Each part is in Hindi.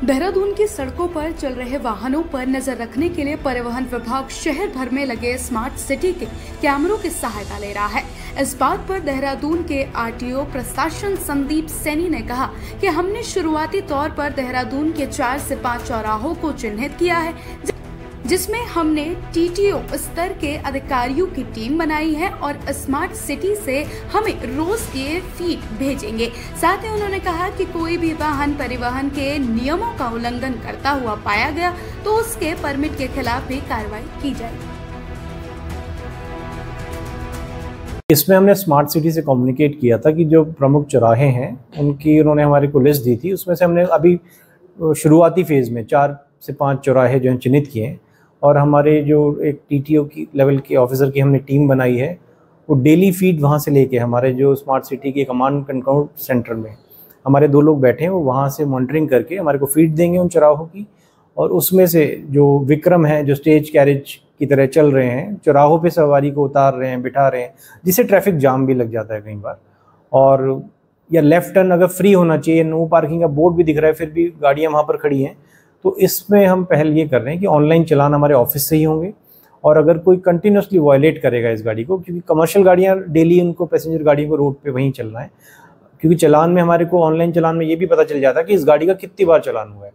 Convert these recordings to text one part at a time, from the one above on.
देहरादून की सड़कों पर चल रहे वाहनों पर नजर रखने के लिए परिवहन विभाग शहर भर में लगे स्मार्ट सिटी के कैमरों की सहायता ले रहा है। इस बात पर देहरादून के आरटीओ प्रशासन संदीप सैनी ने कहा कि हमने शुरुआती तौर पर देहरादून के 4 से 5 चौराहों को चिन्हित किया है, जिसमें हमने टीटीओ स्तर के अधिकारियों की टीम बनाई है और स्मार्ट सिटी से हमें रोज के फीड भेजेंगे। साथ ही उन्होंने कहा कि कोई भी वाहन परिवहन के नियमों का उल्लंघन करता हुआ पाया गया तो उसके परमिट के खिलाफ भी कार्रवाई की जाएगी। इसमें हमने स्मार्ट सिटी से कम्युनिकेट किया था कि जो प्रमुख चौराहे हैं उनकी उन्होंने हमारे को लिस्ट दी थी। उसमें से हमने अभी शुरुआती फेज़ में 4 से 5 चौराहे जो हैं चिन्हित किए हैं और हमारे जो एक टीटीओ की लेवल के ऑफिसर की हमने टीम बनाई है, वो डेली फीड वहाँ से लेके हमारे जो स्मार्ट सिटी के कमांड कंट्रोल सेंटर में हमारे 2 लोग बैठे हैं, वो वहाँ से मॉनिटरिंग करके हमारे को फीड देंगे उन चौराहों की। और उसमें से जो विक्रम है, जो स्टेज कैरेज की तरह चल रहे हैं, चौराहों पे सवारी को उतार रहे हैं, बिठा रहे हैं, जिससे ट्रैफिक जाम भी लग जाता है कई बार। और या लेफ्ट टर्न अगर फ्री होना चाहिए, नो पार्किंग का बोर्ड भी दिख रहा है, फिर भी गाड़ियाँ वहाँ पर खड़ी हैं, तो इसमें हम पहल ये कर रहे हैं कि ऑनलाइन चलान हमारे ऑफिस से ही होंगे। और अगर कोई कंटिन्यूसली वायलेट करेगा इस गाड़ी को, क्योंकि कमर्शियल गाड़ियाँ डेली उनको पैसेंजर गाड़ियों को रोड पे वहीं चलना है, क्योंकि चलान में हमारे को ऑनलाइन चलान में ये भी पता चल जाता है कि इस गाड़ी का कितनी बार चलान हुआ है।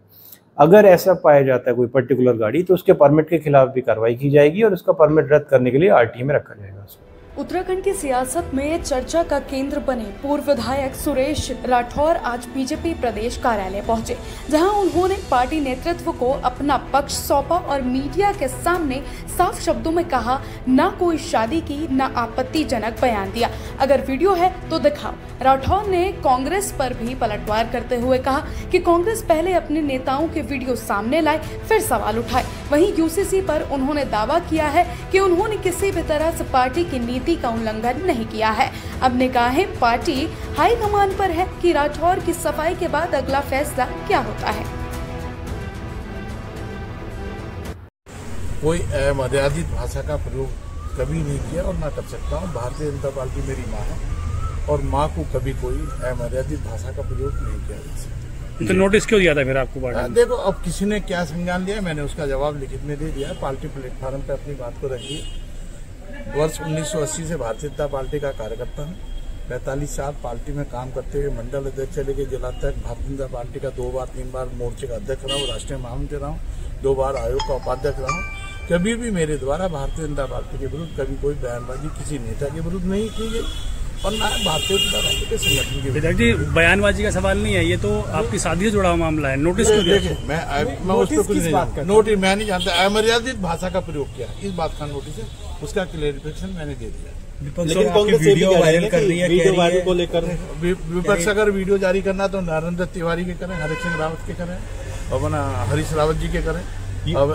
अगर ऐसा पाया जाता है कोई पर्टिकुलर गाड़ी, तो उसके परमिट के खिलाफ भी कार्रवाई की जाएगी और उसका परमिट रद्द करने के लिए आरटीए में रखा जाएगा उसको। उत्तराखंड की सियासत में चर्चा का केंद्र बने पूर्व विधायक सुरेश राठौर आज बीजेपी प्रदेश कार्यालय पहुंचे, जहां उन्होंने पार्टी नेतृत्व को अपना पक्ष सौंपा और मीडिया के सामने साफ शब्दों में कहा, ना कोई शादी की, ना आपत्तिजनक बयान दिया, अगर वीडियो है तो दिखाओ। राठौर ने कांग्रेस पर भी पलटवार करते हुए कहा कि कांग्रेस पहले अपने नेताओं के वीडियो सामने लाए, फिर सवाल उठाए। वहीं यूसीसी पर उन्होंने दावा किया है कि उन्होंने किसी भी तरह से पार्टी की नीति का उल्लंघन नहीं किया है। अब निगाहें पार्टी हाईकमान पर है कि राठौर की सफाई के बाद अगला फैसला क्या होता है। कोई अमर्यादित भाषा का प्रयोग कभी नहीं किया और ना कर सकता हूँ। भारतीय जनता पार्टी मेरी माँ है और माँ को कभी कोई अमर्यादित भाषा का प्रयोग नहीं किया जा सकता। तो नोटिस क्यों दिया था फिर आपको पार्टी ने? देखो, अब किसी ने क्या संज्ञान लिया, मैंने उसका जवाब लिखित में दे दिया। पार्टी प्लेटफार्म पे अपनी बात को रखी। वर्ष 1980 से भारतीय जनता पार्टी का कार्यकर्ता हूँ। 45 साल पार्टी में काम करते हुए मंडल अध्यक्ष से लेकर जिला तक भारतीय जनता पार्टी का 2 बार 3 बार मोर्चे का अध्यक्ष रहा हूँ, राष्ट्रीय महामंत्री रहा हूँ, 2 बार आयोग का उपाध्यक्ष रहा हूँ। कभी भी मेरे द्वारा भारतीय जनता पार्टी के विरुद्ध कभी कोई बयानबाजी किसी नेता के विरुद्ध नहीं की गई और ना भारतीय जनता पार्टी के संगठन के विरुद्ध। जी, बयानबाजी का सवाल नहीं है, ये तो आपकी शादी से जुड़ा हुआ मामला है। नोटिस क्यों दिया? मैं उस पर कुछ नहीं जानता। नोटिस मैं नहीं जानता। अमर्यादित भाषा का प्रयोग किया, इस बात का नोटिस है, उसका क्लेरिफिकेशन मैंने दे दिया। लेकिन कांग्रेस वीडियो वायरल कर रही है, वीडियो वायरल को लेकर विपक्ष अगर वीडियो जारी करना तो नरेंद्र तिवारी के करें, हरीश सिंह रावत के करें, अपना हरीश रावत जी के करें, अब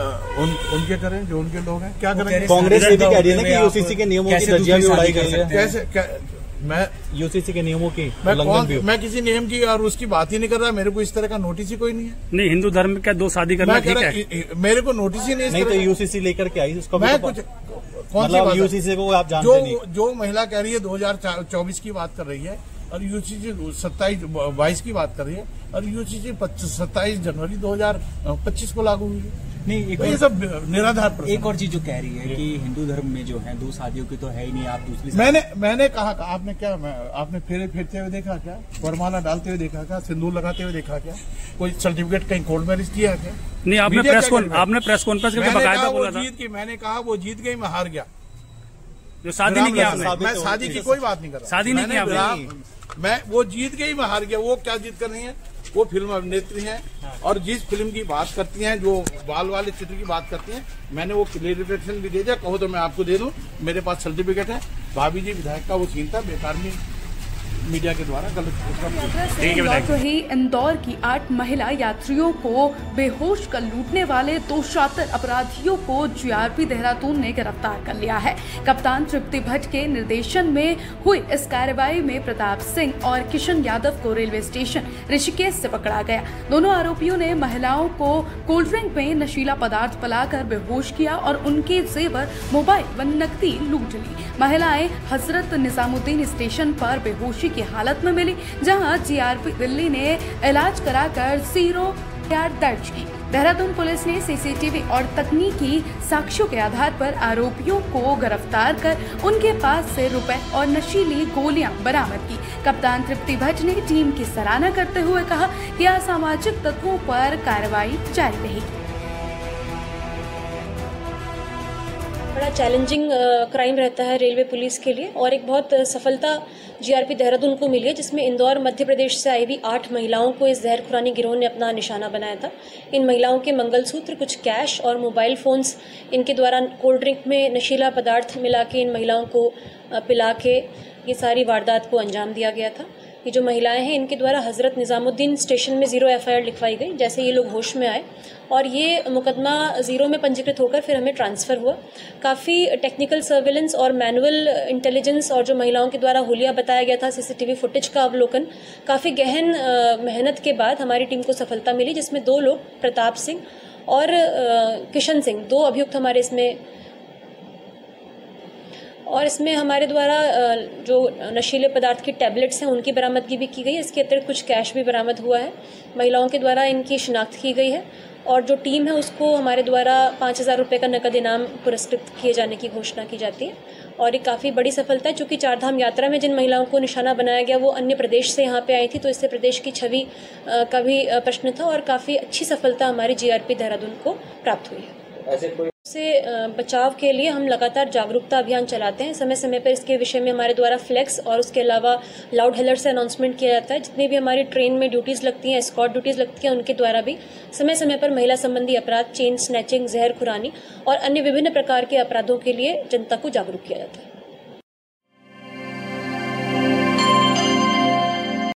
उनके करें जो उनके लोग हैं। क्या करें? कांग्रेस ये भी कह रही है ना कि यूसीसी के नियमों की धज्जियां भी उड़ाई गई है। कैसे मैं यूसीसी के नियमों की मैं किसी नियम की और उसकी बात ही नहीं कर रहा। मेरे को इस तरह का नोटिस ही कोई नहीं है। नहीं, हिंदू धर्म में क्या 2 शादी करना ठीक है? मेरे को नोटिस ही नहीं। तो यूसीसी लेकर के आई उसका मैं कुछ कौन सी बात? यूसीसी को आप जानते नहीं। जो महिला कह रही है 2024 की बात कर रही है और यूसीसी 22 की बात कर रही है और यूसीसी 27 जनवरी 2025 को लागू हुई है। नहीं, ये सब निराधार। एक और चीज जो कह रही है कि हिंदू धर्म में जो है 2 शादियों की तो है ही नहीं, आप दूसरी मैंने कहा आपने क्या आपने फेरे फेरते हुए देखा क्या? वरमाला डालते हुए देखा क्या? सिंदूर लगाते हुए देखा क्या? कोई सर्टिफिकेट कहीं कोर्ट मैरिज किया क्या? नहीं, आपने प्रेस कॉन्फ्रेंस करके बकायदा बोला था। मैंने कहा वो जीत गई, मैं हार गया। जो शादी नहीं किया आपने? मैं शादी की कोई बात नहीं कर रहा। शादी नहीं किया आपने? मैं वो जीत गई, मैं हार गया। वो क्या जीत कर रही है? वो फिल्म अभिनेत्री हैं और जिस फिल्म की बात करती हैं, जो बाल वाले चित्र की बात करती हैं, मैंने वो क्लेरिफिकेशन भी दे दिया। कहो तो मैं आपको दे दूं, मेरे पास सर्टिफिकेट है। भाभी जी विधायक का वो सीन था, बेकार में मीडिया के द्वारा गलत। वही इंदौर की 8 महिला यात्रियों को बेहोश कर लूटने वाले 2 शातिर अपराधियों को जीआरपी देहरादून ने गिरफ्तार कर लिया है। कप्तान तृप्ति भट्ट के निर्देशन में हुई इस कार्रवाई में प्रताप सिंह और किशन यादव को रेलवे स्टेशन ऋषिकेश से पकड़ा गया। दोनों आरोपियों ने महिलाओं को कोल्ड ड्रिंक में नशीला पदार्थ पिलाकर बेहोश किया और उनके जेवर, मोबाइल व नकदी लूट ली। महिलाएं हजरत निजामुद्दीन स्टेशन पर बेहोशी की हालत में मिली, जहां जीआरपी दिल्ली ने इलाज कराकर दर्ज की। देहरादून पुलिस ने सीसीटीवी और तकनीकी साक्ष्यों के आधार पर आरोपियों को गिरफ्तार कर उनके पास से रुपए और नशीली गोलियां बरामद की। कप्तान तृप्ति भट्ट ने टीम की सराहना करते हुए कहा कि असामाजिक तत्वों पर कार्रवाई जारी रहेगी। बड़ा चैलेंजिंग क्राइम रहता है रेलवे पुलिस के लिए और एक बहुत सफलता जीआरपी देहरादून को मिली है, जिसमें इंदौर मध्य प्रदेश से आई हुई 8 महिलाओं को इस जहर खुरानी गिरोह ने अपना निशाना बनाया था। इन महिलाओं के मंगलसूत्र, कुछ कैश और मोबाइल फ़ोन्स इनके द्वारा कोल्ड ड्रिंक में नशीला पदार्थ मिला के इन महिलाओं को पिला के ये सारी वारदात को अंजाम दिया गया था। ये जो महिलाएं हैं इनके द्वारा हज़रत निज़ामुद्दीन स्टेशन में 0 FIR लिखवाई गई। जैसे ये लोग होश में आए और ये मुकदमा 0 में पंजीकृत होकर फिर हमें ट्रांसफ़र हुआ। काफ़ी टेक्निकल सर्वेलेंस और मैनुअल इंटेलिजेंस और जो महिलाओं के द्वारा हुलिया बताया गया था, सीसीटीवी फुटेज का अवलोकन, काफ़ी गहन मेहनत के बाद हमारी टीम को सफलता मिली, जिसमें 2 लोग प्रताप सिंह और किशन सिंह 2 अभियुक्त हमारे इसमें हमारे द्वारा जो नशीले पदार्थ की टैबलेट्स हैं उनकी बरामदगी भी की गई है। इसके अतिरिक्त कुछ कैश भी बरामद हुआ है। महिलाओं के द्वारा इनकी शिनाख्त की गई है और जो टीम है उसको हमारे द्वारा 5,000 रुपये का नकद इनाम पुरस्कृत किए जाने की घोषणा की जाती है। और एक काफ़ी बड़ी सफलता है, चूँकि 4 धाम यात्रा में जिन महिलाओं को निशाना बनाया गया वो अन्य प्रदेश से यहाँ पे आई थी, तो इससे प्रदेश की छवि का भी प्रश्न था और काफ़ी अच्छी सफलता हमारी जीआरपी देहरादून को प्राप्त हुई है। से बचाव के लिए हम लगातार जागरूकता अभियान चलाते हैं। समय समय पर इसके विषय में हमारे द्वारा फ्लैक्स और उसके अलावा लाउड हेलर से अनाउंसमेंट किया जाता है। जितनी भी हमारी ट्रेन में ड्यूटीज़ लगती हैं, एस्कॉर्ट ड्यूटीज़ लगती हैं, उनके द्वारा भी समय समय पर महिला संबंधी अपराध, चेन स्नैचिंग, जहर खुरानी और अन्य विभिन्न प्रकार के अपराधों के लिए जनता को जागरूक किया जाता है।